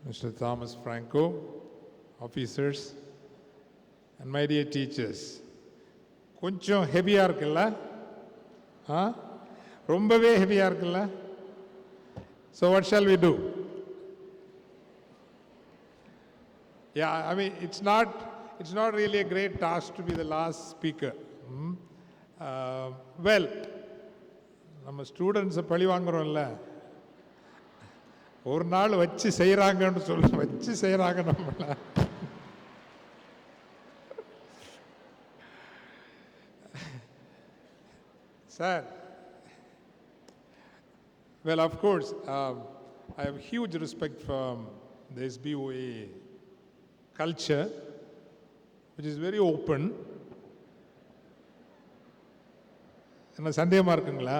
Mr. Thomas Franco, officers, and my dear teachers. கொஞ்சம் ஹெவியாக இருக்குல்ல? ரொம்பவே ஹெவியாக இருக்குல்ல? So what shall we do? Yeah, I mean, it's not really a great task to be the last speaker. Well, நம்ம ஸ்டூடெண்ட்ஸை பழி வாங்குறோம்ல, ஒரு நாள் வச்சு செய்கிறாங்கன்னு வச்சு செய்கிறாங்க நம்மள. Sir, well, of course, I have huge respect for the SBOA culture, which is very open. என்ன சந்தேகமாக இருக்குங்களா?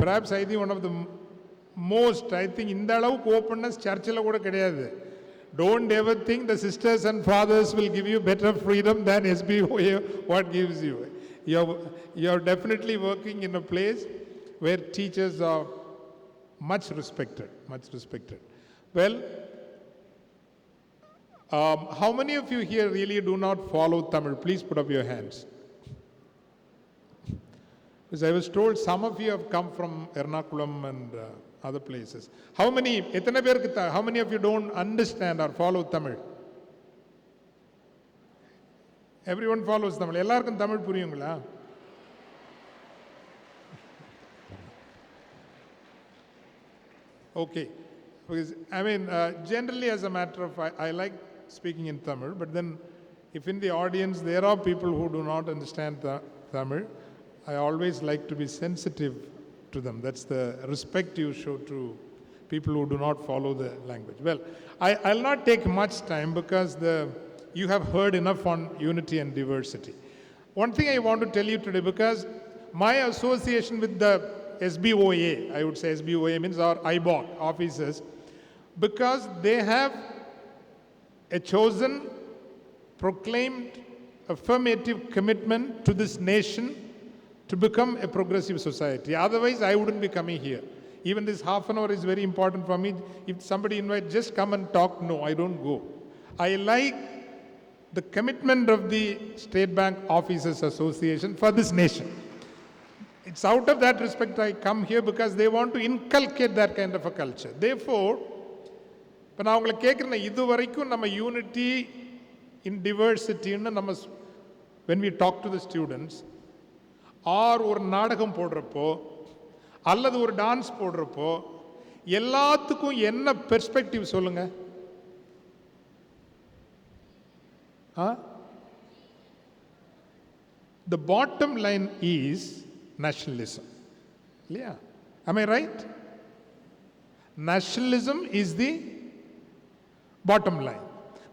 Perhaps I think one of the most, I think இந்த அளவுக்கு ஓப்பன்னஸ் சர்ச்சில் கூட கிடையாது. Don't ever think the sisters and fathers will give you better freedom than SBOA what gives you. You're definitely working in a place where teachers are much respected. Well, how many of you here really do not follow Tamil? Please put up your hands. Because I was told some of you have come from Ernakulam and other places. How many of you don't understand or follow Tamil? Everyone follows Tamil. எல்லாருக்கும் தமிழ் புரியுங்களா? Okay. Because, I mean, generally as a matter of fact, I like speaking in Tamil, but then if in the audience there are people who do not understand Tamil, I always like to be sensitive to them. That's the respect you show to people who do not follow the language. Well, I'll not take much time because you have heard enough on unity and diversity. One thing I want to tell you today, because my association with the SBOA, I would say SBOA means our IBOT officers, because they have a chosen, proclaimed, affirmative commitment to this nation to become a progressive society. Otherwise, I wouldn't be coming here. Even this half an hour is very important for me. If somebody invites, just come and talk. No, I don't go. I like the commitment of the State Bank Officers Association for this nation. It's out of that respect I come here because they want to inculcate that kind of a culture. Therefore, இப்போ நான் உங்களை கேட்குறேன், இது வரைக்கும் நம்ம unity இன் டிவர்சிட்டின்னு நம்ம when we talk to the students, or ஒரு நாடகம் போடுறப்போ அல்லது ஒரு டான்ஸ் போடுறப்போ எல்லாத்துக்கும் என்ன பெர்ஸ்பெக்டிவ் சொல்லுங்க? The bottom line is nationalism. Yeah. Am I right? Nationalism is the bottom line.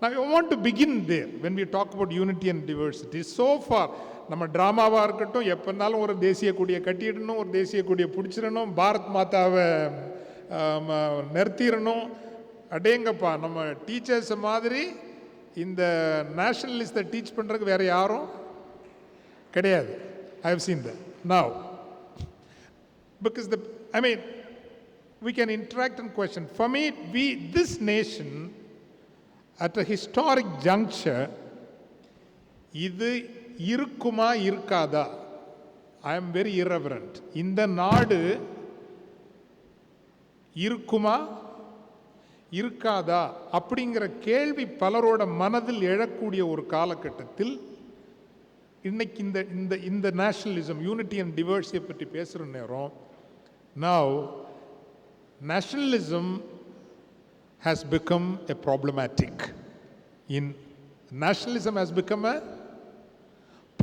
Now, I want to begin there when we talk about unity and diversity. So far, நம்ம ட்ராமாவாக இருக்கட்டும், எப்போனாலும் ஒரு தேசிய கொடியை கட்டிடணும், ஒரு தேசிய கொடியை பிடிச்சிடணும், பாரத் மாதாவை நிறுத்திடணும். அடேங்கப்பா, நம்ம டீச்சர்ஸ் மாதிரி இந்த நேஷனலிஸ்ட்டை டீச் பண்ணுறதுக்கு வேறு யாரும் கிடையாது. I have seen that. Now, because we can interact and question. For me, this nation, at a historic juncture, இது இருக்குமா இருக்காதா? I am very irreverent. இந்த நாடு இருக்குமா இருக்காதா அப்படிங்கிற கேள்வி பலரோட மனதில் எழக்கூடிய ஒரு காலகட்டத்தில் இன்னைக்கு இந்த நேஷனலிசம், யூனிட்டி அண்ட் டிவர்சிட்டியை பற்றி பேசுகிற நேரம், now nationalism has become a problematic. Nationalism has become a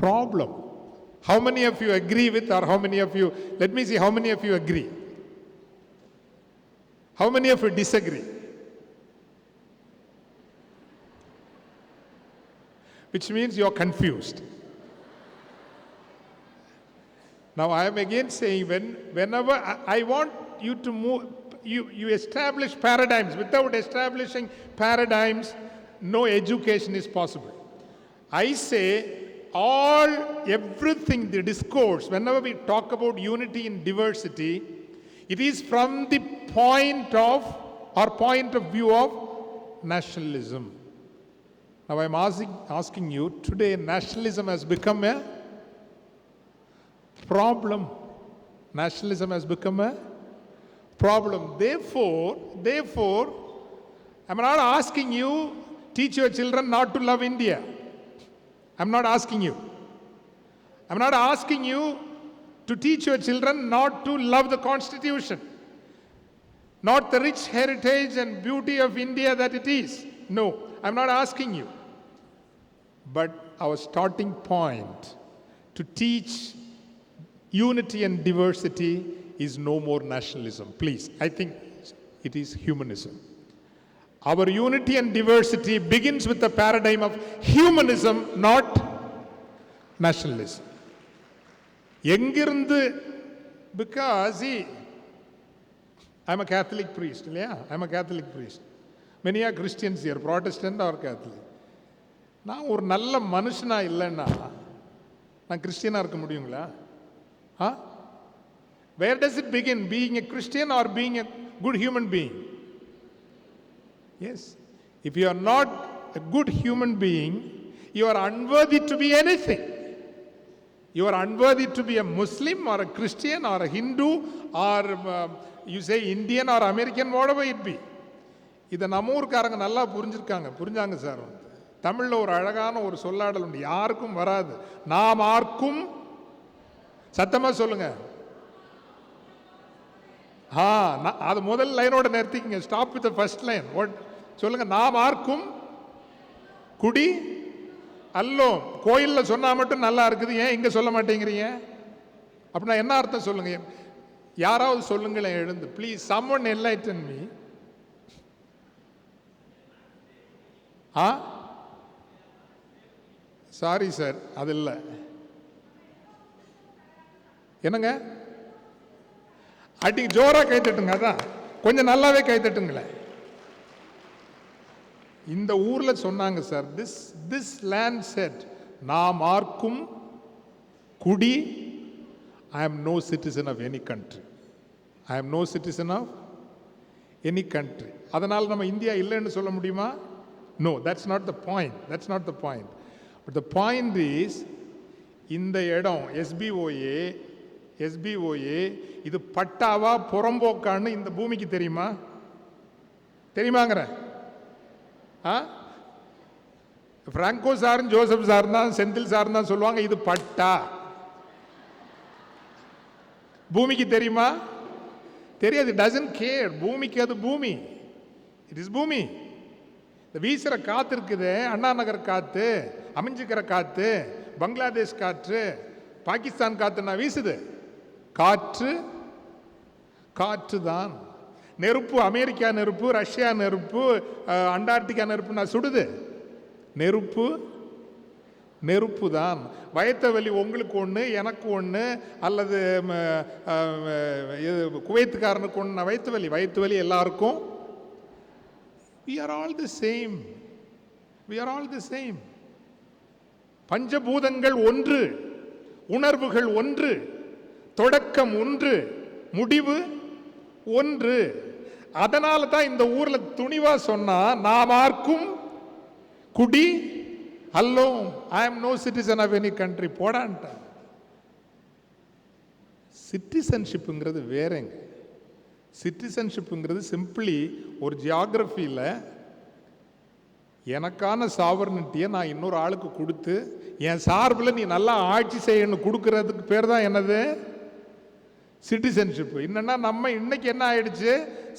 problem. How many of you agree with, or how many of you, let me see how many of you agree? How many of you disagree? Which means you are confused. Now I am again saying, whenever I want you to move, you establish paradigms. Without establishing paradigms, no education is possible. I say everything, the discourse, whenever we talk about unity in diversity, it is from the point of or point of view of nationalism. Now I'm asking you, today nationalism has become a problem. Nationalism has become a problem. Therefore, I'm not asking you, teach your children not to love India. I'm not asking you. I'm not asking you to teach your children not to love the Constitution, not the rich heritage and beauty of India that it is. No, I'm not asking you. But our starting point to teach unity and diversity is no more nationalism. Please, I think it is humanism. Our unity and diversity begins with the paradigm of humanism, not nationalism. எங்கிருந்து? Because, see, I'm a Catholic priest, yeah? I'm a Catholic priest. Many are Christians here, Protestant or Catholic. நான் ஒரு நல்ல மனுஷனா இல்லைன்னா நான் கிறிஸ்டியனா இருக்க முடியுங்களா? Where does it begin? Being a Christian or being a good human being? Yes. If you are not a good human being, you are unworthy to be anything. You are unworthy to be a Muslim or a Christian or a Hindu or you say Indian or American, whatever it be. இதை நம்ம ஊருக்காரங்க நல்லா புரிஞ்சாங்க sir. தமிழில் ஒரு அழகான ஒரு சொல்லாடல் உண்டு, யாருக்கும் வராது. நாம் ஆர்க்கும், சத்தமா சொல்லுங்க. அது முதல் லைனோட நிறுத்திக்கங்க. Stop with first line. சொல்லுங்க. நாம் ஆர்க்கும் குடி அல்லோம். கோயிலில் சொன்னா மட்டும் நல்லா இருக்குது, ஏன் இங்க சொல்ல மாட்டேங்கிறீங்க? அப்படின்னா என்ன அர்த்தம் சொல்லுங்க. யாராவது சொல்லுங்களேன் எழுந்து. Please, someone enlighten me. Sorry sir, அது இல்லை. என்னங்க? அடி ஜோரா கை தட்டுங்க. அதான் கொஞ்சம் நல்லாவே கை தட்டுங்களேன். இந்த ஊர்ல சொன்னாங்க சார், this land said, நாம் ஆர்க்கும் குடி, I am no citizen of any country. I am no citizen of any country. அதனால் நம்ம இந்தியா இல்லைன்னு சொல்ல முடியுமா? No, that's not the point. That's not the point. But the point is, இந்த இடம் SBOA இது பட்டாவா புறம்போக்கான்னு இந்த பூமிக்கு தெரியுமா? தெரியுமாங்கிற? பிராங்கோ சார், ஜோசப் சார் தான், செந்தில் சார் தான் சொல்லுவாங்க இது பட்டா. பூமிக்கு தெரியுமா? தெரியாது. Doesn't care. பூமிக்கு அது பூமி. இட் இஸ் பூமி. இந்த வீசுற காத்து இருக்குது, அண்ணா நகர் காத்து, அமைஞ்சுக்கிற காத்து, பங்களாதேஷ் காற்று, பாகிஸ்தான் காத்து நான் வீசுது. காற்று தான். நெருப்பு, அமெரிக்கா நெருப்பு, ரஷ்யா நெருப்பு, அண்டார்டிகா நெருப்பு நான் சுடுது. நெருப்பு தான். வயத்த வலி உங்களுக்கு ஒன்று, எனக்கு ஒன்று, அல்லது குவைத்துக்காரனுக்கு ஒன்று. வயிற்று வலி எல்லாருக்கும். We are all the same. We are all the same. பஞ்சபூதங்கள் ஒன்று, உணர்வுகள் ஒன்று, தொடக்கம் ஒன்று, முடிவு ஒன்று. அதனால தான் இந்த ஊர்ல துணிவா சொன்னா, நாம் ஆர்க்கும் குடி அல்லோம், I am no citizen of any country. போடான்ட்ட. சிட்டிசன்ஷிப்புங்கிறது வேறங்க. சிட்டிசன்ஷிப்புங்கிறது சிம்பிளி ஒரு ஜியாகிரபியில் எனக்கான சாவர்னிட்டியை நான் இன்னொரு ஆளுக்கு கொடுத்து என் சார்பில் நீ நல்லா ஆட்சி செய்யணும் கொடுக்கறதுக்கு பேர் தான் என்னது? சிட்டிசன்ஷிப். என்னன்னா நம்ம இன்னைக்கு என்ன ஆயிடுச்சு,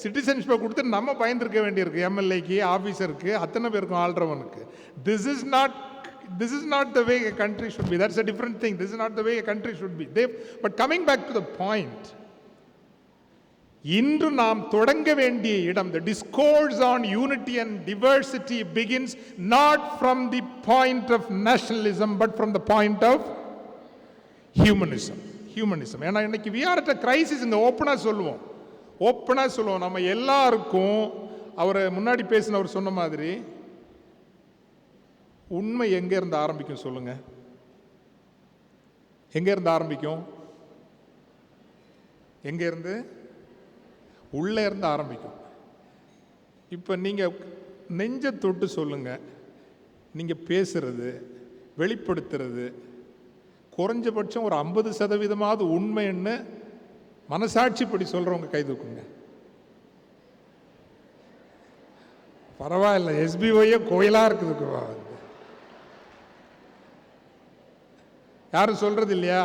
சிட்டிசன்ஷிப்பை கொடுத்து நம்ம பயந்துருக்க வேண்டியிருக்கு. எம்எல்ஏக்கு, ஆஃபீஸருக்கு, அத்தனை பேருக்கும் ஆள்றவனுக்கு. This is not the way a country should be. That's a different thing. This is not the way a country should be. But coming back to the point, இன்று நாம் தொடங்க வேண்டிய இடம், the discourse on unity and diversity begins not from the point of nationalism but from the point of humanism. ஏன்னா இன்னைக்கு we are at a crisis. இங்க ஓப்பனா சொல்லுவோம். நம்ம எல்லாருக்கும், அவர் முன்னாடி பேசினவர் சொன்ன மாதிரி, உண்மை எங்க இருந்து ஆரம்பிக்கும் சொல்லுங்க? எங்க இருந்து ஆரம்பிக்கும்? உள்ள இருந்து ஆரம்பிக்கும். இப்போ நீங்கள் நெஞ்ச தொட்டு சொல்லுங்க, நீங்கள் பேசுறது வெளிப்படுத்துறது குறைஞ்சபட்சம் ஒரு 50% உண்மைன்னு மனசாட்சிப்படி சொல்றவங்க கை தூக்குங்க. பரவாயில்ல, எஸ்பிஓயே கோயிலா இருக்குது. யாரும் சொல்றது இல்லையா?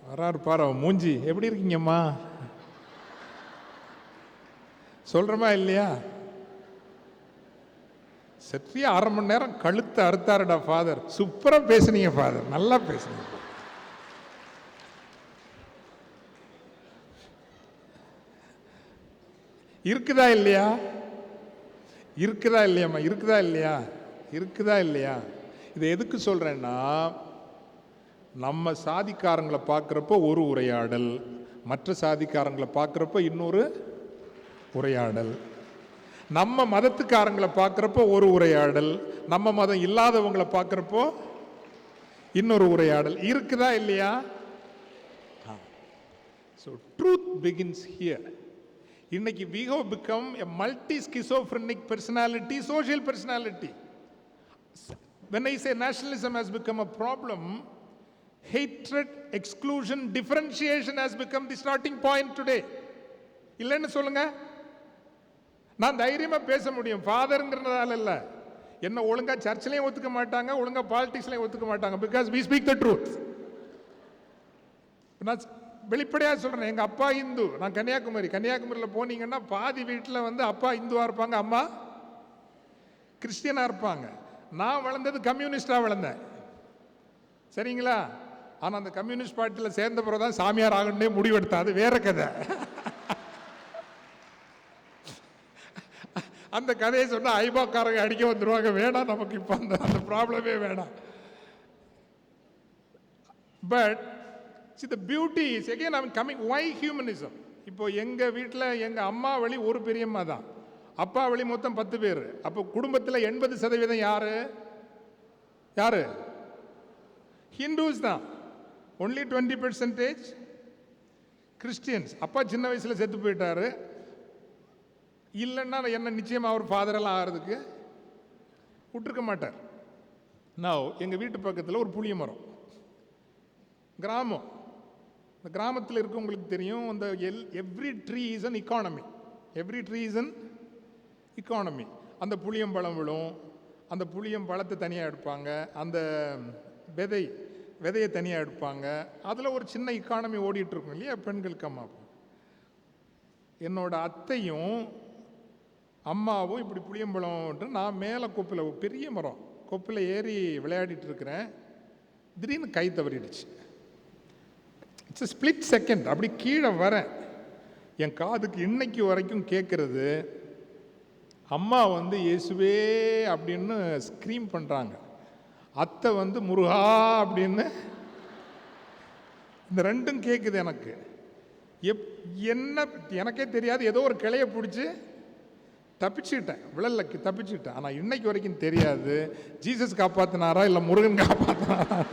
வராரு பாரு மூஞ்சி, எப்படி இருக்கீங்கம்மா சொல்றமா இல்லையா? சற்றிய 1/2 மணி நேரம் கழுத்து அறுத்தாருடா ஃபாதர். சூப்பரா பேசுனீங்க ஃபாதர், நல்லா பேசுனீங்க. இருக்குதா இல்லையா? இருக்குதா இல்லையாம்மா? இருக்குதா இல்லையா? இருக்குதா இல்லையா? இதை எதுக்கு சொல்றேன்னா, நம்ம சாதிக்காரங்களை பார்க்குறப்போ ஒரு உரையாடல், மற்ற சாதிக்காரங்களை பார்க்குறப்போ இன்னொரு உரையாடல், நம்ம மதத்துக்காரங்களை பார்க்குறப்போ ஒரு உரையாடல், நம்ம மதம் இல்லாதவங்களை பார்க்குறப்போ இன்னொரு உரையாடல். இருக்குதா இல்லையா? So truth begins here. இன்னைக்கு we have become a multi schizophrenic personality, social personality. When I say nationalism has become a problem, hatred, exclusion, differentiation has become the starting point today. இல்லைன்னு சொல்லுங்க. நான் தைரியமா பேச முடியும், ஃபாதர்ங்கிறதால இல்ல. என்ன ஒழுங்கா சர்ச்சிலையும் ஒத்துக்க மாட்டாங்க, ஒழுங்கா பாலிடிக்ஸ்லையும் ஒத்துக்க மாட்டாங்க. Because we speak the truth. நான் வெளிப்படையாக சொல்றேன், எங்க அப்பா இந்து, நான் கன்னியாகுமரியில் போனீங்கன்னா பாதி வீட்டில் வந்து அப்பா இந்துவா இருப்பாங்க, அம்மா கிறிஸ்டியனா இருப்பாங்க. நான் வளர்ந்தது கம்யூனிஸ்டா வளர்ந்தேன், சரிங்களா? ஆனால் அந்த கம்யூனிஸ்ட் பார்ட்டியில் சேர்ந்த பிறகு தான் சாமியார் ஆகணுன்னே முடிவெடுத்தா, அது வேற கதை. அந்த கதையை சொன்னால் ஐபாக்காரங்க அடிக்க வந்துடுவாங்க, வேணாம் நமக்கு இப்போ அந்த ப்ராப்ளமே வேணாம். But see the beauty is again I'm coming, why humanism? இப்போ எங்க வீட்டில் எங்க அம்மா வழி ஒரு பெரியம்மா தான், அப்பா வழி மொத்தம் 10 பேர். அப்போ குடும்பத்தில் 80% யாரு யாரு? ஹிந்துஸ் தான். only 20% Christians. அப்பா சின்ன வயசுல செத்து போயிட்டாரு, இல்லைன்னா என்ன நிச்சயமா அவர் ஃபாதரெல்லாம் ஆகிறதுக்கு விட்டுருக்க மாட்டார். நான் எங்கள் வீட்டு பக்கத்தில் ஒரு புளிய மரம், கிராமம். இந்த கிராமத்தில் இருக்கவங்களுக்கு தெரியும், அந்த every tree is an economy, every tree is an economy. அந்த புளியம்பழம் விழும், அந்த புளியம்பழத்தை தனியாக எடுப்பாங்க, அந்த விதையை தனியாக எடுப்பாங்க. அதில் ஒரு சின்ன இக்கானமி ஓடிட்டுருக்கும் இல்லையா பெண்களுக்கு. அம்மா என்னோட அத்தையும் அம்மாவும் இப்படி புளியம்பழம், நான் மேலே கொப்பில், பெரிய மரம் கொப்பில் ஏறி விளையாடிட்டு இருக்கிறேன். திடீர்னு கை தவறிடுச்சு. It's split second. அப்படி கீழே வரேன், என் காதுக்கு இன்னைக்கு வரைக்கும் கேட்குறது, அம்மா வந்து இயேசுவே அப்படின்னு ஸ்க்ரீம் பண்ணுறாங்க, அத்தை வந்து முருகா அப்படின்னு. இந்த ரெண்டும் கேட்குது எனக்கு. என்ன எனக்கே தெரியாது, ஏதோ ஒரு கிளையை பிடிச்சி தப்பிச்சுக்கிட்டேன், விழல்ல தப்பிச்சுக்கிட்டேன். ஆனால் இன்னைக்கு வரைக்கும் தெரியாது ஜீசஸ் காப்பாற்றினாரா இல்லை முருகன் காப்பாற்றினாரா,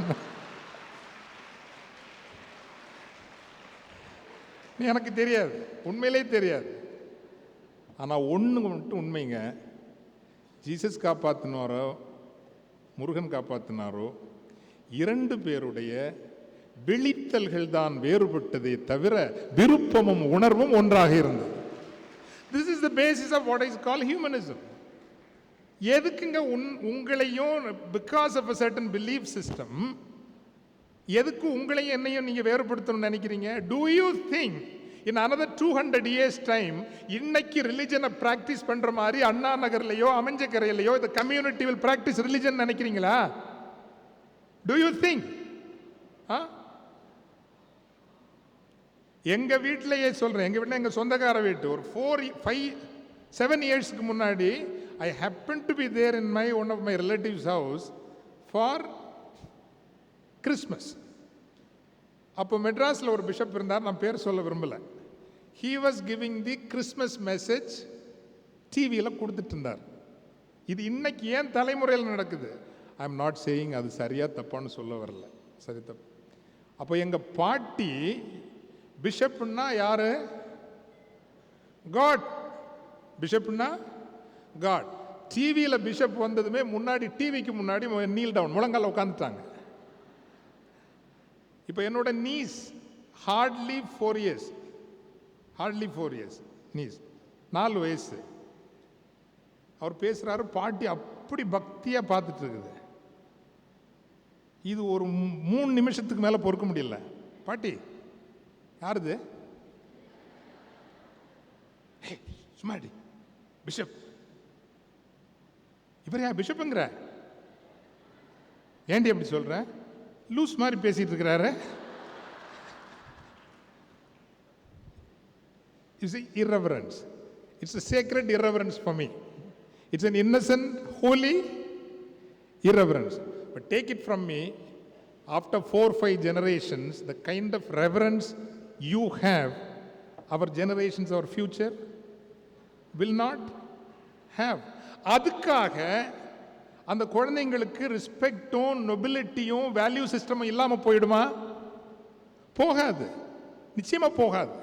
எனக்கு தெரியாது, உண்மையிலே தெரியாது. ஆனால் ஒன்று மட்டும் உண்மைங்க, ஜீசஸ் காப்பாற்றினாரோ முருகன் காப்பாற்றினாரோ 2 பேருடைய விழித்தல்கள் தான் வேறுபட்டதே தவிர விருப்பமும் உணர்வும் ஒன்றாக இருந்தது. This is the basis of what is called humanism. எதுக்குங்க உங்களையும், because of a certain belief system, எதுக்கு உங்களையும் என்னையும் நீங்க வேறுபடுத்தணும்னு நினைக்கிறீங்க? Do you think in another 200 years time இன்னைக்கு ரிலிஜனை பிராக்டிஸ் பண்ற மாதிரி அண்ணா நகர்லையோ அமைஞ்சக்கரையிலையோ இந்த கம்யூனிட்டி will practice religion நினைக்கிறீங்களா? Do you think? எங்க வீட்டிலேயே சொல்றேன், எங்க வீட்டில் எங்க சொந்தக்கார வீட்டு ஒரு 4-5-7 இயர்ஸ்க்கு முன்னாடி I happened to be there in one of my relatives house for Christmas. அப்போ மெட்ராஸில் ஒரு பிஷப் இருந்தார், நான் பேர் சொல்ல விரும்பலை. He was giving the Christmas message, டிவியில் கொடுத்துட்டு இருந்தார். இது இன்னைக்கு ஏன் தலைமுறையில் நடக்குது? ஐ எம் நாட் சேயிங் அது சரியா தப்பான்னு சொல்ல வரல, சரி தப்பு. அப்போ எங்கள் பாட்டி பிஷப்னா யாரு? காட். பிஷப்னா காட். டிவியில் பிஷப் வந்ததுமே முன்னாடி டிவிக்கு முன்னாடி நீல் டவுன் முழங்கால உட்காந்துட்டாங்க. இப்போ என்னோட நீஸ் ஹார்ட்லி 4 years நீஸ் 4 வயசு. அவர் பேசுறாரு, பாட்டி அப்படி பக்தியா பார்த்துட்டு இருக்குது. இது ஒரு 3 நிமிஷத்துக்கு மேல பொறுக்க முடியல. பாட்டி யாருது? சும்மாடி பிஷப். இவர் யார் பிஷப்ங்கிற? ஏண்டி அப்படி சொல்ற? லூஸ் மாதிரி பேசிட்டு இருக்கிறாரு. It's an irreverence. It's a sacred irreverence for me. It's an innocent, holy irreverence. But take it from me, after 4-5 generations, the kind of reverence you have, our generations, our future, will not have. அதுக்காக அந்த குழந்தைங்களுக்கு ரெஸ்பெக்டும் நொபிலிட்டியும் value சிஸ்டமும் இல்லாம போயிடுமா? போகாது, நிச்சயமா போகாது.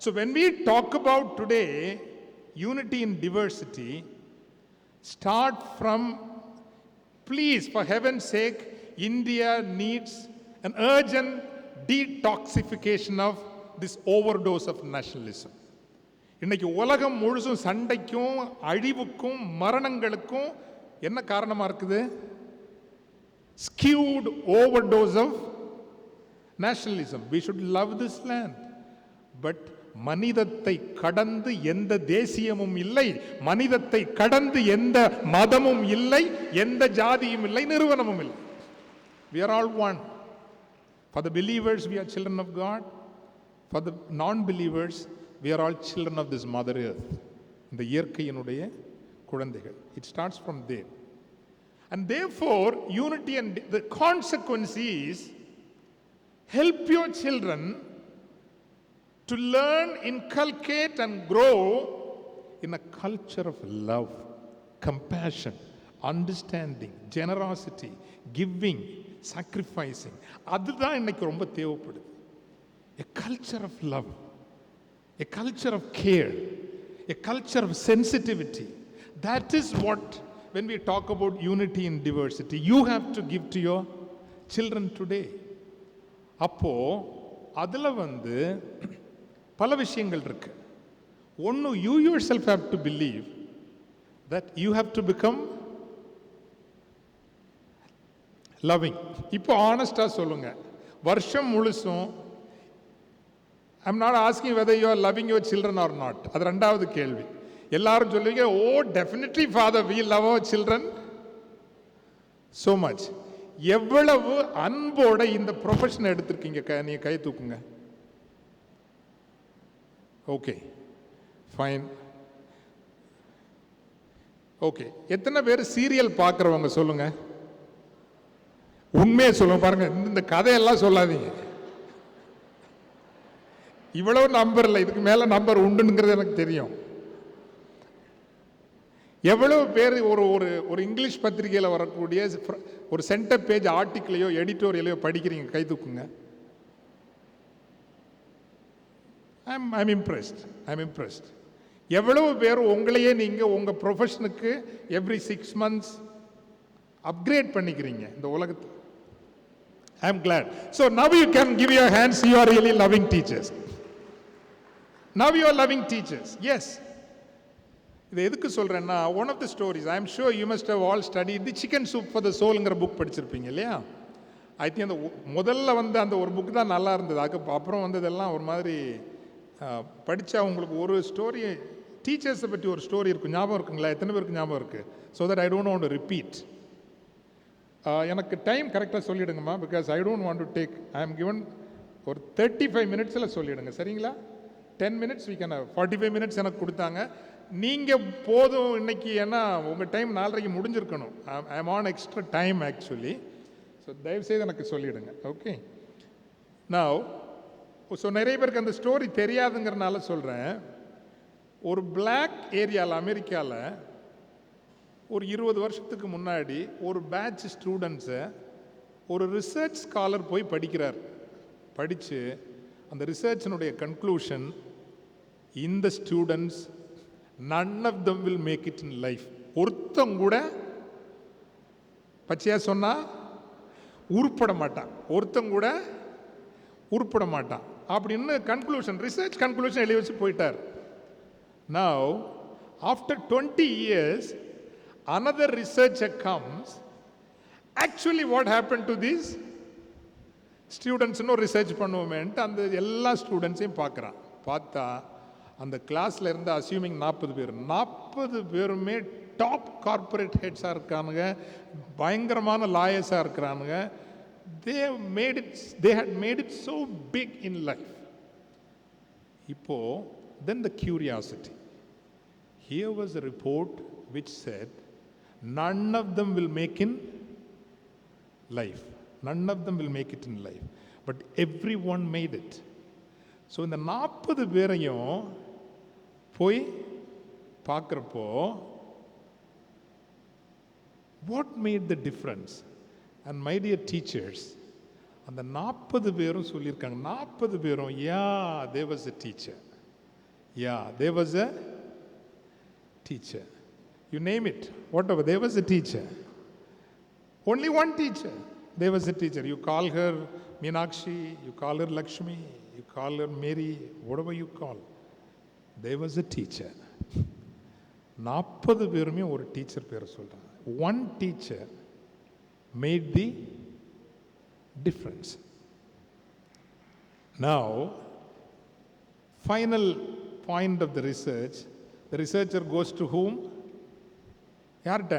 So when we talk about today unity in diversity, start from, please, for heaven's sake, India needs an urgent detoxification of this overdose of nationalism. இன்னைக்கு உலகம் முழுசும் சண்டைக்கும் அழிவுக்கும் மரணங்களுக்கும் என்ன காரணமா இருக்குது? skewed overdose of nationalism. We should love this land, but மனிதத்தை கடந்து எந்த தேசியமும் இல்லை, மனிதத்தை கடந்து எந்த மதமும் இல்லை, எந்த ஜாதியும் இல்லை, நிறுவனமும் இல்லை. We are all one. For the believers, we are children of God. For the non-believers, we are all children of this mother earth. இந்த இயற்கையினுடைய குழந்தைகள். It starts from there. And therefore, unity and the consequence is, help your children to learn, inculcate and grow in a culture of love, compassion, understanding, generosity, giving, sacrificing. அதுதான் இன்னைக்கு ரொம்ப தேவைப்படுது. A culture of love, a culture of care, a culture of sensitivity. That is what, when we talk about unity in diversity, you have to give to your children today. அப்போ அதுல பல விஷயங்கள் இருக்கு. ஒன்று, you yourself have to believe that you have to become loving. இப்போ ஆனஸ்டா சொல்லுங்க, வருஷம் முழுசும் I'm not asking whether you are loving your children or not. அது ரெண்டாவது கேள்வி. எல்லாரும் சொல்லுவீங்க, oh definitely father we love our children so much. எவ்வளவு அன்போட இந்த ப்ரொஃபஷன் எடுத்திருக்கீங்க? நீங்க கை தூக்குங்க. Okay, fine. ஓகே, எத்தனை பேர் சீரியல் பார்க்குறவங்க சொல்லுங்க. உண்மையை சொல்லுங்க. பாருங்க, இந்த கதையெல்லாம் சொல்லாதீங்க. இவ்வளவு நம்பர் இல்லை, இதுக்கு மேல நம்பர் உண்டுங்கிறது எனக்கு தெரியும். எவ்வளவு பேர் ஒரு ஒரு இங்கிலீஷ் பத்திரிகையில் வரக்கூடிய ஒரு சென்டர் பேஜ் ஆர்டிக்கிளையோ எடிட்டோரியலையோ படிக்கிறீங்க? கை தூக்குங்க. I'm impressed. எவ்வளவு பேர் உங்களையே நீங்க உங்க ப்ரொஃபஷனுக்கு every 6 months அப்கிரேட் பண்ணிக்கிறீங்க இந்த உலகத்தில்? I'm glad. So now you can give your hands. You are really loving teachers. Now you are loving teachers. Yes. இது எதுக்கு சொல்றேன்னா, one of the stories, I am sure you must have all studied the Chicken Soup for the Soulங்கிற book படிச்சிருப்பீங்க இல்லையா? I think அந்த முதல்ல அந்த ஒரு புக் தான் நல்லா இருந்தது. அதுக்கு அப்புறம் வந்ததெல்லாம் ஒரு மாதிரி படித்தா உங்களுக்கு ஒரு ஸ்டோரி, டீச்சர்ஸை பற்றி ஒரு ஸ்டோரி இருக்கும். ஞாபகம் இருக்குங்களா? எத்தனை பேருக்கு ஞாபகம் இருக்குது? So that I don't want to repeat. எனக்கு டைம் கரெக்டாக சொல்லிவிடுங்கம்மா, because I don't want to take, I am given ஒரு 35 minutesல சொல்லிவிடுங்க, சரிங்களா? 10 minutes we can have, 45 minutes எனக்கு கொடுத்தாங்க. நீங்கள் போதும் இன்னைக்கு, ஏன்னா உங்கள் டைம் 4:30 முடிஞ்சிருக்கணும். I am on extra time actually. So தயவுசெய்து எனக்கு சொல்லிவிடுங்க. ஓகே. நவ் ஸோ நிறைய பேருக்கு அந்த ஸ்டோரி தெரியாதுங்கிறனால சொல்கிறேன். ஒரு பிளாக் ஏரியாவில், அமெரிக்காவில் ஒரு 20 வருஷத்துக்கு முன்னாடி ஒரு பேட்ச் ஸ்டூடெண்ட்ஸை ஒரு ரிசர்ச் ஸ்காலர் போய் படிக்கிறார். படித்து அந்த ரிசர்ச்சினுடைய கன்க்ளூஷன், இந்த students none of them will make it in life. ஒருத்தன் கூட பச்சையா சொன்னா உருப்பட மாட்டான், ஒருத்தன் கூட உருப்பட மாட்டான் அப்படின்னு கன்க்ளூஷன், ரிசர்ச் கன்க்ளூஷன் எழுதி வச்சு போயிட்டார். Now after 20 years another researcher comes. Actually what happened to these students? இன்னும் ரிசர்ச் பண்ணுவோமேன்ட்டு அந்த எல்லா ஸ்டூடெண்ட்ஸையும் பார்க்குறான். பார்த்தா அந்த கிளாஸில் இருந்த அசியூமிங் 40 பேருமே டாப் கார்பரேட் ஹெட்ஸாக இருக்கானுங்க, பயங்கரமான லாயர்ஸாக இருக்கிறானுங்க. they had made it so big in life. இப்போ then the curiosity. Here was a report which said none of them will make in life. None of them will make it in life. But everyone made it. So இந்த 40 பேரையும் போய் பார்க்குறப்போ what made the difference? And my dear teachers, அந்த 40 பேரும் சொல்லியிருக்காங்க, 40 பேரும் there was a teacher. There was a teacher. You name it, whatever, there was a teacher. Only one teacher. There was a teacher. You call her Meenakshi, you call her Lakshmi, you call her Mary, whatever you call. There was a teacher. 40 பேருமே ஒரு teacher பேரை சொல்றாங்க. One teacher made the difference. Now, final point of the research, the researcher goes to whom? யார்கிட்ட?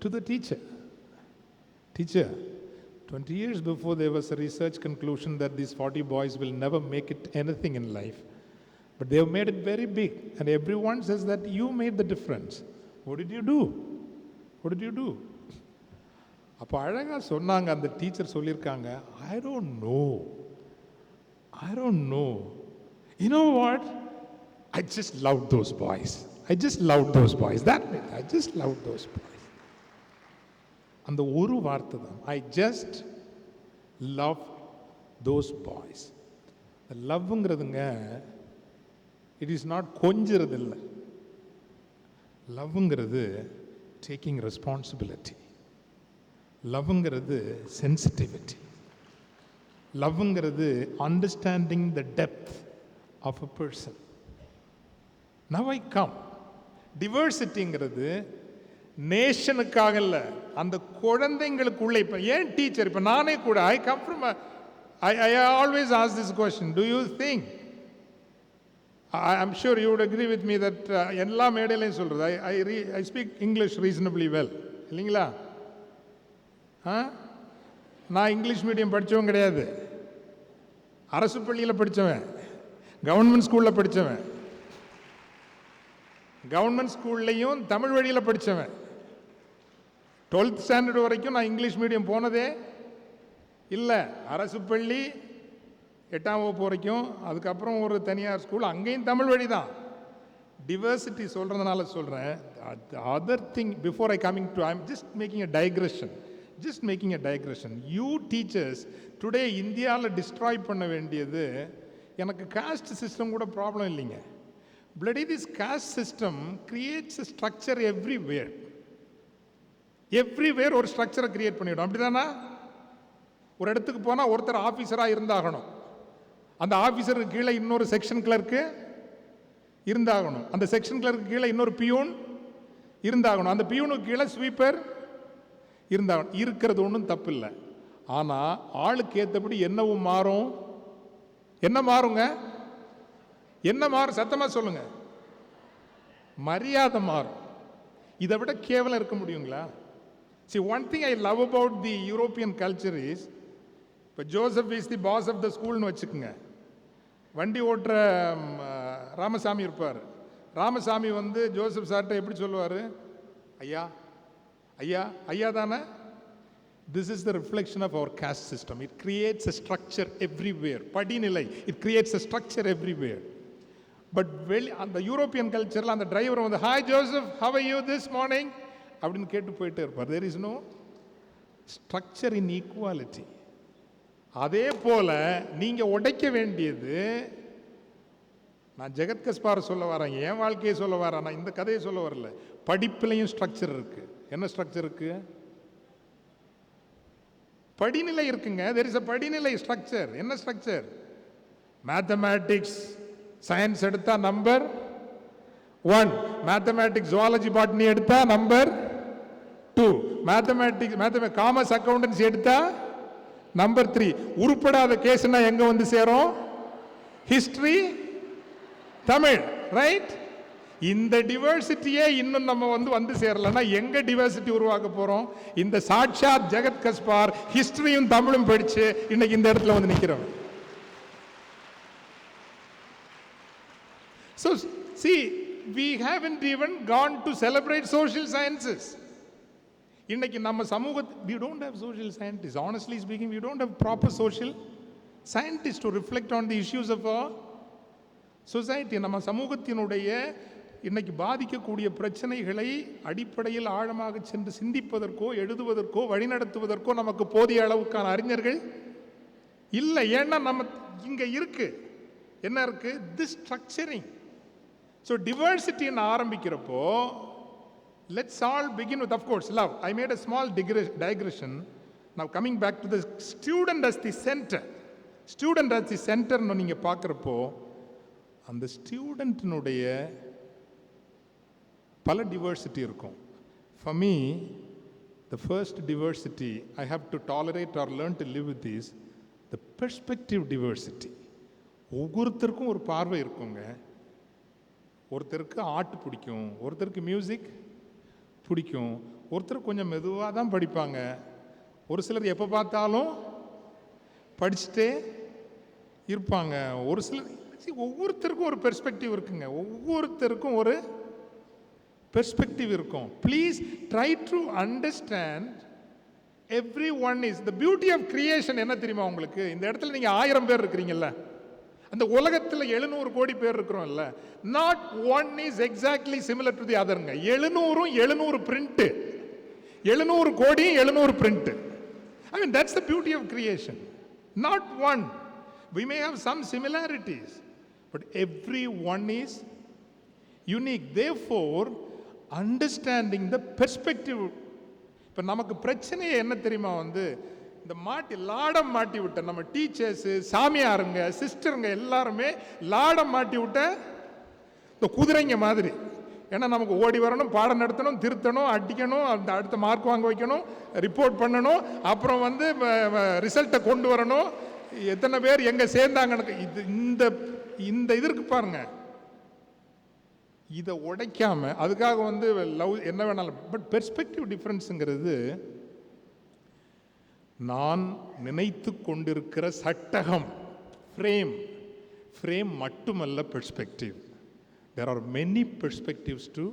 To the teacher. Teacher, 20 years before there was a research conclusion that these 40 boys will never make it anything in life, but they have made it very big, and everyone says that you made the difference. What did you do? What did you do? அப்போ அழகாக சொன்னாங்க, அந்த teacher சொல்லியிருக்காங்க, I don't know. You know what? I just loved those boys. That meant I just loved those boys. அந்த ஒரு வார்த்தை தான், I just love those boys. லவ்ங்கிறதுங்க, இட் இஸ் நாட் கொஞ்சிறது இல்லை. லவ்ங்கிறது டேக்கிங் ரெஸ்பான்சிபிலிட்டி. லவ்ங்கிறது சென்சிட்டிவிட்டி. லவ்ங்கிறது understanding the depth of a person. Now I come. டிவர்சிட்டிங்கிறது நேஷனுக்காக இல்லை, அந்த குழந்தைங்களுக்குள்ள. இப்போ ஏன் டீச்சர், இப்போ நானே கூட I come from I always ask this question, do you think, I'm sure you would agree with me that எல்லா மேடையிலையும் சொல்கிறது, I speak English reasonably well, இல்லைங்களா? நான் இங்கிலீஷ் மீடியம் படித்தவன் கிடையாது, அரசு பள்ளியில் படித்தவன், கவர்மெண்ட் ஸ்கூலில் படித்தவன், கவர்மெண்ட் ஸ்கூல்லையும் தமிழ் வழியில் படித்தவன். 12th ஸ்டாண்டர்ட் வரைக்கும் நான் இங்கிலீஷ் மீடியம் போனதே இல்லை. அரசு பள்ளி 8ஆம் வகுப்பு வரைக்கும், அதுக்கப்புறம் ஒரு தனியார் ஸ்கூல், அங்கேயும் தமிழ் வழி தான். டிவர்சிட்டி சொல்கிறதுனால சொல்கிறேன். Other thing before I coming to, I'm just making a digression. You teachers today இந்தியாவில் டிஸ்ட்ராய் பண்ண வேண்டியது, எனக்கு காஸ்ட் சிஸ்டம் கூட ப்ராப்ளம் இல்லைங்க. bloody this caste system creates a structure everywhere ஒரு ஸ்ட்ரக்சரை கிரியேட் பண்ணிவிடும். அப்படிதானா? ஒரு இடத்துக்கு போனால் ஒருத்தர் ஆஃபீஸராக இருந்தாகணும், அந்த ஆஃபீஸருக்கு கீழே இன்னொரு செக்ஷன் கிளர்க்கு இருந்தாகணும், அந்த செக்ஷன் கிளர்க்கு கீழே இன்னொரு பியூன் இருந்தாகணும், அந்த பியூனுக்கு கீழே ஸ்வீப்பர் இருந்தாகணும். இருக்கிறது ஒன்றும் தப்பு இல்லை. ஆனால் ஆளுக்கு ஏற்றபடி என்னவும் மாறும். என்ன மாறுங்க? என்ன மாறும்? சத்தமாக சொல்லுங்க. மரியாதை மாறும். இதை விட கேவலம் இருக்க முடியுங்களா? See, one thing I love about the European culture is, இப்போ Joseph is the boss of the ஸ்கூல்னு வச்சுக்கோங்க. வண்டி ஓட்டுற ராமசாமி இருப்பார். ராமசாமி வந்து ஜோசப் சார்கிட்ட எப்படி சொல்லுவார்? ஐயா ஐயா ஐயா தானே. This is the reflection of our caste system. It creates a structure everywhere. படிநிலை, it creates a structure everywhere. But அந்த யூரோப்பியன் கல்ச்சரில் அந்த டிரைவர் வந்து, hi Joseph, how are you this morning அப்படின்னு கேட்டு போயிட்டே இருப்பார். There is no structure in equality. அதே போல் நீங்கள் உடைக்க வேண்டியது நான் ஜெகத் கஸ்பார் சொல்ல வரேன், என் வாழ்க்கையை சொல்ல வரேன், நான் இந்த கதையை சொல்ல வரல. படிப்புலையும் ஸ்ட்ரக்சர் இருக்கு. என்ன ஸ்ட்ரக்சர் இருக்கு? படிநிலை இருக்குங்க. there is a படிநிலை ஸ்ட்ரக்சர். என்ன ஸ்ட்ரக்சர்? மேத்தமேட்டிக்ஸ் சயின்ஸ் எடுத்தா நம்பர் 1, மேத்தமேட்டிக்ஸ் ஜுவாலஜி பாட்னி எடுத்தா நம்பர் 2, மேத்தமேட்டிக்ஸ் காமர்ஸ் அக்கவுண்டன்சி எடுத்தா நம்பர் 3. உருப்படாத கேஸ்னா எங்க வந்து சேரும்? History, Tamil, right? இந்த டிவர்சிட்டியே இன்னும் நம்ம வந்து சேரலன்னா எங்க டிவர்சிட்டி உருவாக்க போறோம்? இந்த சாட்சாத் ஜெகத் கஸ்பார் ஹிஸ்டரியும் தமிழும் படிச்சு இன்னைக்கு இந்த இடத்துல வந்து நிக்கிறோம். So see, we haven't even gone to celebrate social sciences. இன்னைக்கு நம்ம we don't have social scientists. Honestly speaking, we don't have proper social scientists to reflect on the issues of our society. நம்ம சமூகத்தினுடைய இன்னைக்கு பாதிக்கக்கூடிய பிரச்சனைகளை அடிப்படையில் ஆழமாக சென்று சிந்திப்பதற்கோ எழுதுவதற்கோ வழிநடத்துவதற்கோ நமக்கு போதிய அளவுக்கான அறிஞர்கள் இல்லை. ஏன்னா நம்ம இங்க இருக்கு, என்ன இருக்கு? this structuring. So diversity in ஆரம்பிக்கிறப்போ let's all begin with, of course, love. I made a small digression. Now coming back to the student as the center. Student as the center னு நீங்க பார்க்கறப்போ அந்த ஸ்டூடெண்ட்னுடைய பல diversity இருக்கும். For me, the first diversity I have to tolerate or learn to live with is the perspective diversity. ஒவ்வொருத்தருக்கும் ஒரு பார்வை இருக்குங்க. ஒருத்தருக்கு ஆர்ட் பிடிக்கும், ஒருத்தருக்கு மியூசிக் பிடிக்கும், ஒருத்தர் கொஞ்சம் மெதுவாக தான் படிப்பாங்க, ஒரு சிலர் எப்போ பார்த்தாலும் படிச்சுட்டே இருப்பாங்க, ஒரு சிலர் ஒவ்வொருத்தருக்கும் ஒரு பெர்ஸ்பெக்டிவ் இருக்குங்க. ஒவ்வொருத்தருக்கும் ஒரு பெர்ஸ்பெக்டிவ் இருக்கும். Please try to understand everyone is the beauty of creation. என்ன தெரியுமா உங்களுக்கு? இந்த இடத்துல நீங்கள் 1000 பேர் இருக்கிறீங்கல்ல, அந்த உலகத்தில் 700 கோடி பேர் இருக்கிறோம்ல, not one is exactly similar to the அதர்ங்க. 700 பிரிண்ட், 700 கோடி 700 print. I mean that's the beauty of creation. Not one. We may have some similarities, but everyone is unique. Therefore, understanding the perspective. இப்போ நமக்கு பிரச்சனையே என்ன தெரியுமா? இந்த லாடம் மாட்டி விட்ட நம்ம டீச்சர்ஸ், சாமியாருங்க, சிஸ்டருங்க எல்லாருமே லாடம் மாட்டி விட்ட இந்த குதிரைங்க மாதிரி. ஏன்னா நமக்கு ஓடி வரணும், பாடம் நடத்தணும், திருத்தணும், அடிக்கணும், அந்த அடுத்த மார்க் வாங்க வைக்கணும், ரிப்போர்ட் பண்ணணும், அப்புறம் ரிசல்ட்டை கொண்டு வரணும், எத்தனை பேர் எங்க சேர்ந்தாங்க. இந்த இதற்கு பாருங்க, இதை உடைக்காம அதுக்காக லவ் என்ன வேணாலும். பட் பெர்ஸ்பெக்டிவ் டிஃபரன்ஸுங்கிறது நான் நினைத்து கொண்டிருக்கிற சட்டகம், ஃப்ரேம் மட்டுமல்ல perspective. There are many perspectives to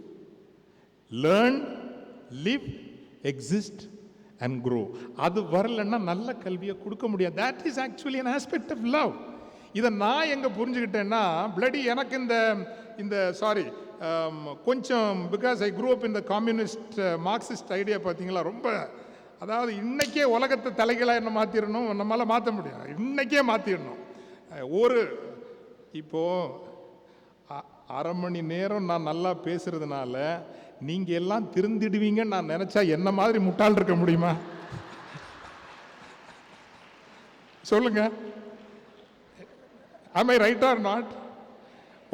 learn, live, exist and grow. அது வரலன்னா நல்ல கல்வியை கொடுக்க முடியாது. That is actually an aspect of love. இதை நான் எங்க புரிஞ்சுக்கிட்டேன்னா, பிளடி எனக்கு இந்த சாரி கொஞ்சம் because I grew up in the communist Marxist idea. பார்த்தீங்களா, ரொம்ப அதாவது இன்னைக்கே உலகத்தை தலைகளாக என்ன மாற்றிடணும், நம்மளால் மாற்ற முடியும், இன்னைக்கே மாற்றிடணும். இப்போ 1/2 மணி நேரம் நான் நல்லா பேசுறதுனால நீங்க எல்லாம் திருந்திடுவீங்கன்னு நான் நினைச்சா என்ன மாதிரி முட்டாள் இருக்க முடியுமா? சொல்லுங்க. am I right or not?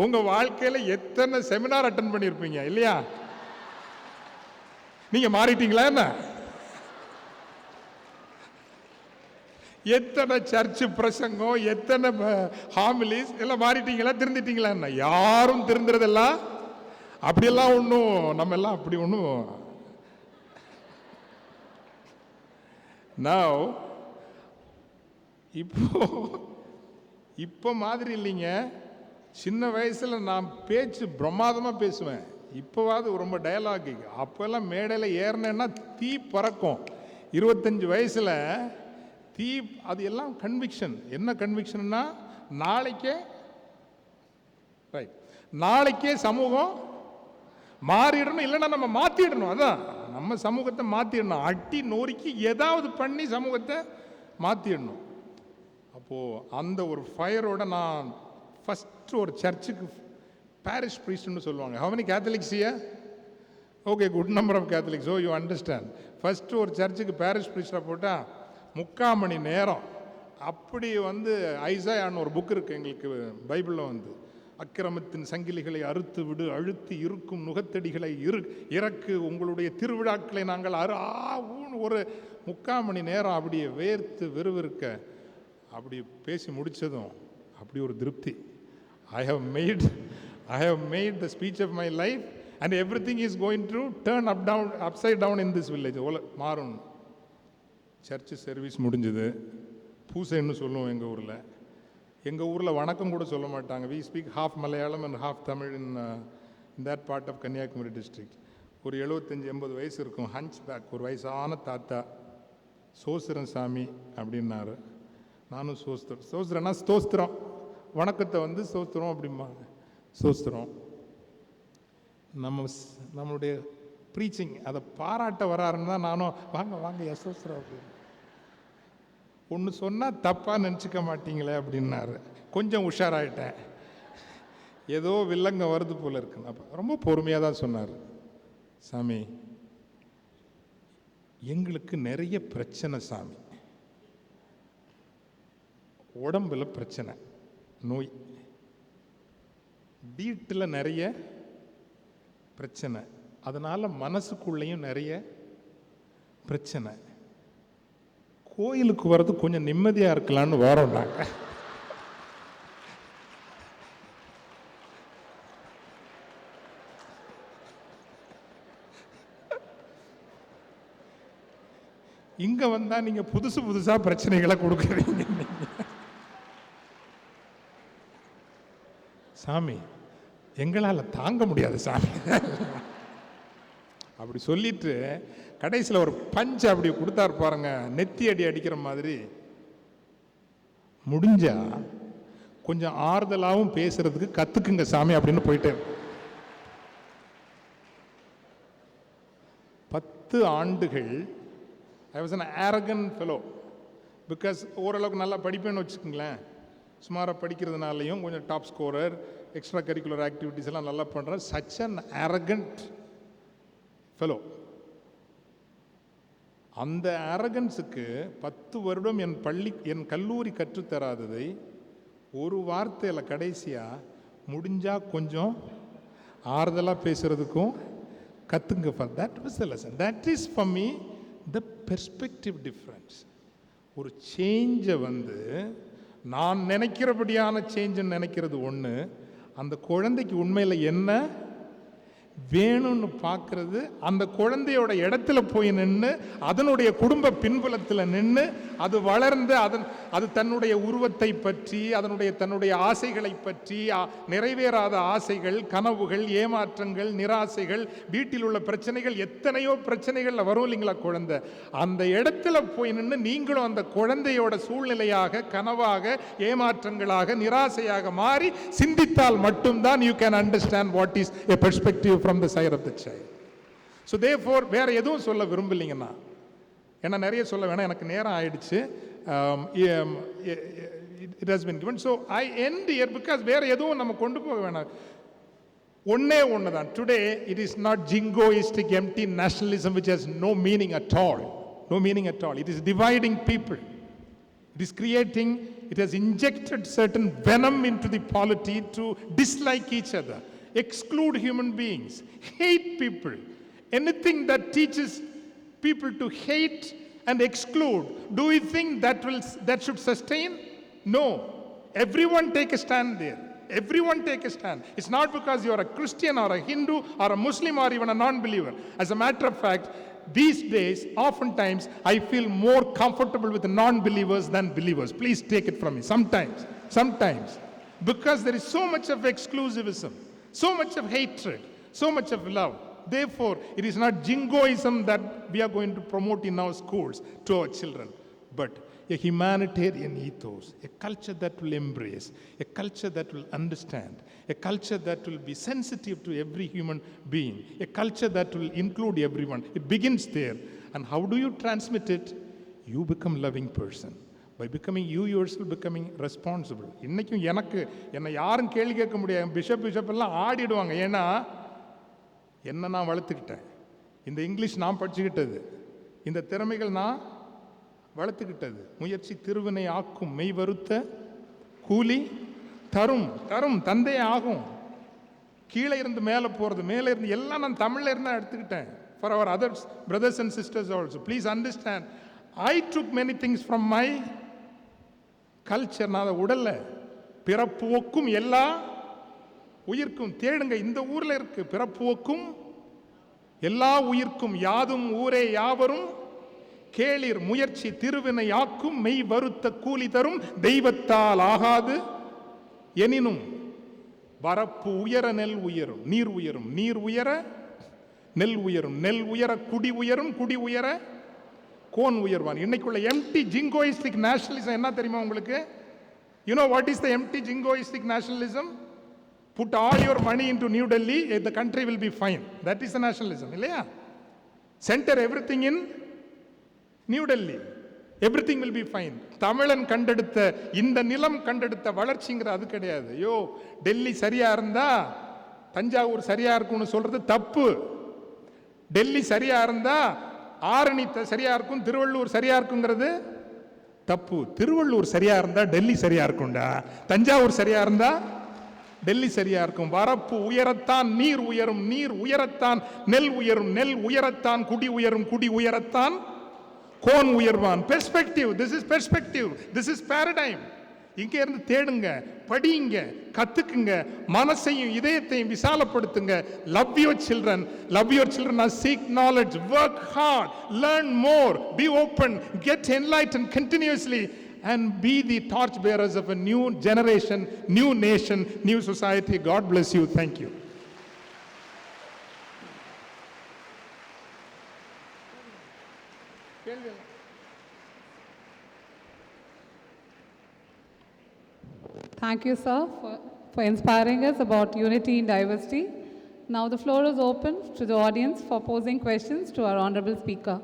உங்க வாழ்க்கையில எத்தனை செமினார் அட்டெண்ட் பண்ணியிருப்பீங்க இல்லையா? நீங்க மாறிட்டீங்களா என்ன? எத்தனை சர்ச்சு பிரசங்கம், எத்தனை ஹாமிலிஸ் எல்லாம் மாறிட்டீங்களா, திருந்திட்டீங்களா என்ன? யாரும் திருந்துறதெல்லாம் அப்படியெல்லாம் ஒன்றும் நம்ம எல்லாம் அப்படி ஒன்றும். நான் இப்போ மாதிரி இல்லைங்க. சின்ன வயசுல நான் பேச்சு பிரமாதமாக பேசுவேன். இப்போவாது ரொம்ப டயலாக். அப்போல்லாம் மேடையில் ஏறினேன்னா தீ பறக்கும். 25 வயசுல தீ, அது எல்லாம் கன்விக்ஷன். என்ன கன்விக்ஷன்னா, நாளைக்கே சமூகம் மாறிடணும், இல்லைன்னா நம்ம மாற்றிடணும். அதான் நம்ம சமூகத்தை மாற்றிடணும். அட்டி நொறுக்கி ஏதாவது பண்ணி சமூகத்தை மாற்றிடணும். அப்போது அந்த ஒரு ஃபயரோட நான் ஃபஸ்ட் ஃபஸ்ட்டு ஒரு சர்ச்சுக்கு பேரிஷ் ப்ரீஸ்ட்னு சொல்லுவாங்க. How many Catholics here? Okay, good number of Catholics. So you understand. First ஒரு சர்ச்சுக்கு பேரிஷ் ப்ரீஸ்டாக போட்டால் 3/4 மணி நேரம் அப்படி ஐசாயான்னு ஒரு புக் இருக்குது எங்களுக்கு பைபிளில் அக்கிரமத்தின் சங்கிலிகளை அறுத்து விடு, அழுத்தி இருக்கும் நுகத்தடிகளை இறக்கு, உங்களுடைய திருவிழாக்களை நாங்கள் ஒரு 3/4 மணி நேரம் அப்படியே வேர்த்து விறுவிறுக்க அப்படி பேசி முடித்ததும் அப்படி ஒரு திருப்தி. I have made the speech of my life and everything is going to turn upside down in this village. மாறும். சர்ச்சு சர்வீஸ் முடிஞ்சது. பூசைன்னு சொல்லுவோம் எங்கள் ஊரில் வணக்கம் கூட சொல்ல மாட்டாங்க. we speak half Malayalam and half Tamil in that part of Kanyakumari district. ஒரு 75-80 வயசு இருக்கும். ஹஞ்ச் பேக், ஒரு வயசான தாத்தா. சோஸ்திரம் சாமி அப்படின்னாரு. நானும் சோஸ்திரம்னா ஸ்தோஸ்திரம், வணக்கத்தை ஸ்தோஸ்திரம் அப்படிம்பாங்க. ஸ்தோஸ்திரம் நம்மளுடைய ப்ரீச்சிங் அதை பாராட்ட வராருன்னு தான் நானும் வாங்க வாங்க யசோஸ்திரம் அப்படின்னு ஒன்று சொன்னால் தப்பாக நினச்சிக்க மாட்டீங்களே அப்படின்னாரு. கொஞ்சம் உஷாராயிட்டேன். ஏதோ வில்லங்க வருது போல இருக்குன்னு. அப்போ ரொம்ப பொறுமையாக தான் சொன்னார். சாமி, எங்களுக்கு நிறைய பிரச்சனை சாமி. உடம்புல பிரச்சனை, நோய், வீட்டில் நிறைய பிரச்சனை, அதனால் மனசுக்குள்ளேயும் நிறைய பிரச்சனை. கோயிலுக்கு வர்றது கொஞ்சம் நிம்மதியாக இருக்கலான்னு வரோம் நாங்கள். இங்கே வந்தால் நீங்கள் புதுசாக பிரச்சனைகளை கொடுக்குறீங்க. சாமி, எங்களால் தாங்க முடியாது சாமி அப்படி சொல்லிட்டு கடைசியில் ஒரு பஞ்ச் அப்படி கொடுத்தாரு பாருங்க, நெத்தி அடிக்கிற மாதிரி. முடிஞ்சா கொஞ்சம் ஆறுதலாகவும் பேசுறதுக்கு கத்துக்குங்க சாமி அப்படின்னு போயிட்டே. 10 ஆண்டுகள் I was an arrogant fellow because ஓரளவுக்கு நல்லா படிப்பேன்னு வச்சுக்கோங்களேன். சுமாராக படிக்கிறதுனாலையும் கொஞ்சம் top scorer, extra curricular activities எல்லாம் நல்லா பண்ணுறேன். such an arrogant fellow. அந்த அரகன்ஸுக்கு 10 வருடம் என் கல்லூரி கற்றுத்தராததை ஒரு வார்த்தையில் கடைசியாக முடிஞ்சா கொஞ்சம் ஆறுதலாக பேசுறதுக்கும் கத்துங்க. For that was the lesson. That is for me the perspective difference. ஒரு சேஞ்சை நான் நினைக்கிறபடியான சேஞ்சுன்னு நினைக்கிறது ஒன்று, அந்த குழந்தைக்கு உண்மையில் என்ன வேணும்னு பார்க்கறது, அந்த குழந்தையோட இடத்துல போய் நின்று அதனுடைய குடும்ப பின்புலத்தில் நின்று அது வளர்ந்து அது தன்னுடைய உருவத்தை பற்றி தன்னுடைய ஆசைகளை பற்றி, நிறைவேறாத ஆசைகள், கனவுகள், ஏமாற்றங்கள், நிராசைகள், வீட்டில் உள்ள பிரச்சனைகள், எத்தனையோ பிரச்சனைகள்ல வரும் இல்லைங்களா குழந்தை. அந்த இடத்துல போய் நின்று நீங்களும் அந்த குழந்தையோட சூழ்நிலையாக, கனவாக, ஏமாற்றங்களாக, நிராசையாக மாறி சிந்தித்தால் மட்டும்தான் you can understand what is a perspective from the side of the child. So therefore வேற எதுவும் சொல்ல விரும்பலைங்கண்ணா. ஏன்னா நிறைய சொல்ல வேணாம், எனக்கு நேரம் ஆயிடுச்சு. It has been given. So I end here because வேற எதுவும் நம்ம கொண்டு போக வேணாம். ஒன்னே ஒண்ணுதான். Today it is not jingoistic empty nationalism which has no meaning at all. No meaning at all. It is dividing people. It is creating, it has injected certain venom into the polity to dislike each other, exclude human beings, hate people. Anything that teaches people to hate and exclude, do we think that should sustain? No. Everyone take a stand there. Everyone take a stand. It's not because you are a Christian or a Hindu or a Muslim or even a non-believer. As a matter of fact, these days, oftentimes, I feel more comfortable with non-believers than believers. Please take it from me. Sometimes. Because there is so much of exclusivism, so much of hatred, so much of love. Therefore, it is not jingoism that we are going to promote in our schools to our children, but a humanitarian ethos, a culture that will embrace, a culture that will understand, a culture that will be sensitive to every human being, a culture that will include everyone. It begins there. And how do you transmit it? You become a loving person. By becoming you yourself becoming responsible. இன்னைக்கும் என்னை யாரும் கேள்வி கேட்க முடியாது. Bishop எல்லாம் ஆடிடுவாங்க. ஏன்னா என்ன நான் வளர்த்துக்கிட்டேன், இந்த இங்கிலீஷ் நான் படிச்சுக்கிட்டது, இந்த திறமைகள் நான் வளர்த்துக்கிட்டது. முயற்சி திருவினை ஆக்கும், மெய் வருத்த கூலி தரும். தந்தை ஆகும். கீழே இருந்து மேலே போகிறது, மேலே இருந்து எல்லாம் நான் தமிழில் இருந்தால் எடுத்துக்கிட்டேன். For our others brothers and sisters also, please understand, I took many things from my culture. நான் அதை உடல்ல பிறப்புவக்கும் எல்லா உயிர்க்கும் தேடுங்க. இந்த ஊரில் இருக்கு, பிறப்புவக்கும் எல்லா உயிர்க்கும் யாதும் ஊரே யாவரும் கேளிர், முயற்சி திருவினை ஆக்கும், மெய் வருத்த கூலி தரும், தெய்வத்தால் ஆகாது எனினும் வரப்பு உயர நெல் உயரும், நீர் உயரும், நீர் உயர நெல் உயரும், நெல் உயர குடி உயரும், குடி உயர கோன் உயர்வான். இன்னைக்குள்ள எம்டி ஜிங்கோயிஸ்டிக் நேஷனலிசம் என்ன தெரியுமா உங்களுக்கு? You know what is the empty jingoistic nationalism? Put all your money into New Delhi, the country will be fine. That is the nationalism, இல்லையா? Center everything in New Delhi, everything will be fine. தமிழன் கண்டெடுத்த இந்த நிலம் கண்டெடுத்த வளர்ச்சிங்கிற அது கிடையாது. ஐயோ டெல்லி சரியா இருந்தா தஞ்சாவூர் சரியா இருக்கும்னு சொல்றது தப்பு. டெல்லி சரியா இருந்தா ஆரணி சரியா இருக்கும், திருவள்ளூர் சரியா இருக்குங்கிறது தப்பு. திருவள்ளூர் சரியா இருந்தா டெல்லி சரியா இருக்கும்டா, தஞ்சாவூர் சரியா இருந்தா டெல்லி சரியா இருக்கும். வரப்பு உயரத்தான் நீர் உயரும், நீர் உயரத்தான் நெல் உயரும், நெல் உயரத்தான் குடி உயரும், குடி உயரத்தான் கோன் உயர்வான். Perspective, this is perspective, this is paradigm. இங்க இருந்து தேடுங்க, படிங்க, கத்துக்குங்க, மனசையும் இதயத்தையும் விசாலப்படுத்துங்க. Love your children, love your children, seek knowledge, work hard, learn more, be open, get enlightened continuously, and be the torch bearers of a new generation, new nation, new society. God bless you. Thank you. Thank you, sir, for inspiring us about unity in diversity. Now the floor is open to the audience for posing questions to our honorable speaker.